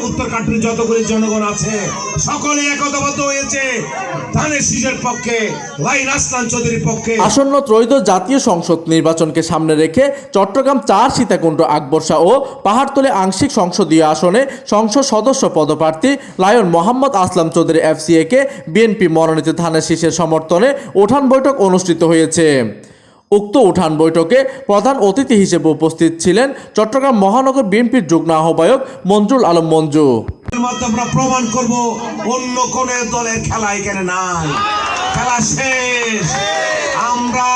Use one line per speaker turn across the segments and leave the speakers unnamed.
উত্তরকাট্টির যতগুলি জনগণ আছে সকলে একতাবদ্ধ হয়েছে ধানের শীষের পক্ষে, লাইন আসলাম চৌধুরীর পক্ষে।
আসন্ন ত্রয়োদশ জাতীয় সংসদ নির্বাচনকে সামনে রেখে চট্টগ্রাম ৪ সীতাকুণ্ড আকবরশা ও পাহাড়তলী আংশিক সংসদীয় আসনে সংসদ সদস্য পদপ্রার্থী লায়ন মোহাম্মদ আসলাম চৌধুরী FCA কে বিএনপি মনোনীত ধানের শীষের সমর্থনে উঠান বৈঠক অনুষ্ঠিত হয়েছে। উক্ত উঠান বৈঠকে প্রধান অতিথি হিসেবে উপস্থিত ছিলেন চট্টগ্রাম মহানগর বিএনপির যুগ্ম আহ্বায়ক মঞ্জুর আলম মঞ্জু।
আমরা প্রমাণ করব অন্য কোন দলের খেলা এখানে নাই, খেলা শেষ। আমরা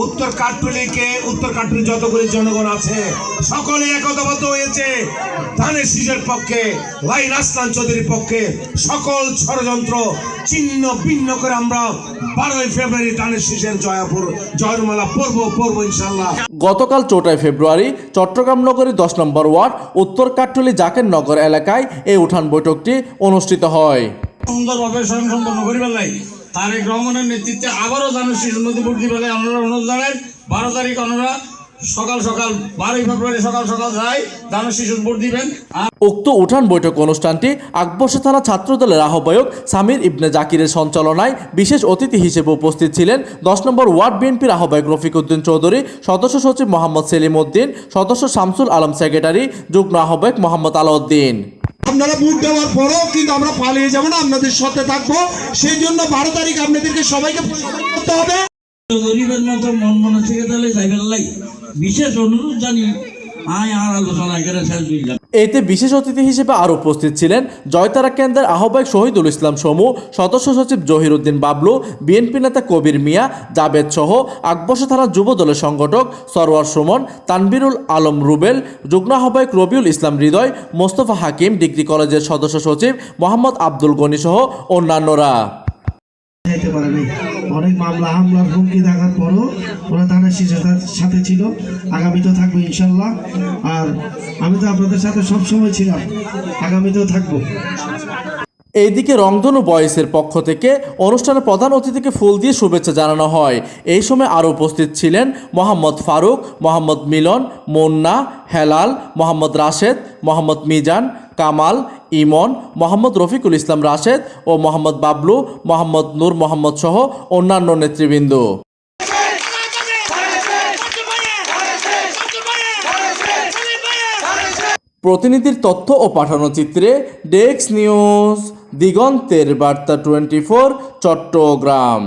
উত্তরকাট্টির যতগুলি জনগণ আছে সকলে একতাবদ্ধ হয়েছে ধানের শীষের পক্ষে, লাইন আসলাম চৌধুরীর পক্ষে। সকল ষড়যন্ত্র ছিন্ন ভিন্ন করে আমরা 12ই ফেব্রুয়ারি ধানের শীষের জয়মালা পড়বো ইনশাল্লাহ।
গতকাল 4 ফেব্রুয়ারি চট্টগ্রাম নগরীর 10 নম্বর ওয়ার্ড উত্তরকাট্টলী জাকের নগর এলাকায় এই উঠান বৈঠকটি অনুষ্ঠিত হয়।
সুন্দরভাবে সম্পন্ন করিবার লাগে তারেক রহমানের নেতৃত্বে আবারও ধানের শীষের মধ্যে ভোট দিবেন আমরা অনুরোধ জানাই। 12 তারিখ আমরা সকাল 12ই ফেব্রুয়ারি সকাল যাই ধানের শীষের ভোট দিবেন।
উক্ত উঠান বৈঠক অনুষ্ঠানটি আকবরশা থানা ছাত্রদলের আহ্বায়ক সামির ইবনে জাকিরের সঞ্চালনায় বিশেষ অতিথি হিসেবে উপস্থিত ছিলেন 10 নম্বর ওয়ার্ড বিএনপির আহ্বায়ক রফিক উদ্দিন চৌধুরী, সদস্য সচিব মোহাম্মদ সেলিম উদ্দিন, সদস্য শামসুল আলম সেক্রেটারি, যুগ্ম আহ্বায়ক মোহাম্মদ আলাউদ্দিন।
আপনারা ভোট দেওয়ার পরও কিন্তু আমরা পালিয়ে যাব না, আপনাদের সাথে থাকবো। সেই জন্য 12 তারিখ আপনাদেরকে সবাইকে করতে হবে।
গরিবের মতো মন মানসিকতা তাহলে যাইবেন লাগে বিশেষ অনুরোধ জানি আলোচনা করে শেষ দিলাম।
এতে বিশেষ অতিথি হিসেবে আরও উপস্থিত ছিলেন জয়তারা কেন্দ্রের আহ্বায়ক শহীদুল ইসলাম সমু, সদস্য সচিব জহির উদ্দিন বাবলু, বিএনপি নেতা কবির মিয়া, জাবেদ সহ আকবরশা থানা যুব দলের সংগঠক সরওয়ার সুমন, তানবিরুল আলম রুবেল, যুগ্ম আহ্বায়ক রবিউল ইসলাম হৃদয়, মোস্তফা হাকিম, ডিগ্রি কলেজের সদস্য সচিব মোহাম্মদ আব্দুল গনি সহ অন্যান্যরা।
অনেক মামলা হামলার হুমকি দেখার পরও ওরা ধানের শীষের সাথে ছিল, আগামীতেও থাকবো ইনশাল্লাহ। আর আমি তো আপনাদের সাথে সবসময় ছিলাম, আগামীতেও থাকবো।
এইদিকে রংধনু বয়েসের পক্ষ থেকে অনুষ্ঠানে প্রধান অতিথিকে ফুল দিয়ে শুভেচ্ছা জানানো হয়। এই সময় আরও উপস্থিত ছিলেন মোহাম্মদ ফারুক, মোহাম্মদ মিলন, মুন্না, হেলাল, মোহাম্মদ রাশেদ, মোহাম্মদ মিজান, কামাল, ইমন, মোহাম্মদ রফিকুল ইসলাম রাশেদ ও মোহাম্মদ বাবলু, মোহাম্মদ নূর মোহাম্মদ সহ অন্যান্য নেতৃবৃন্দ। প্রতিনিধির তথ্য ও পাঠানো চিত্রে ডেস্ক নিউজ, দিগন্তের বার্তা 24, চট্টগ্রাম।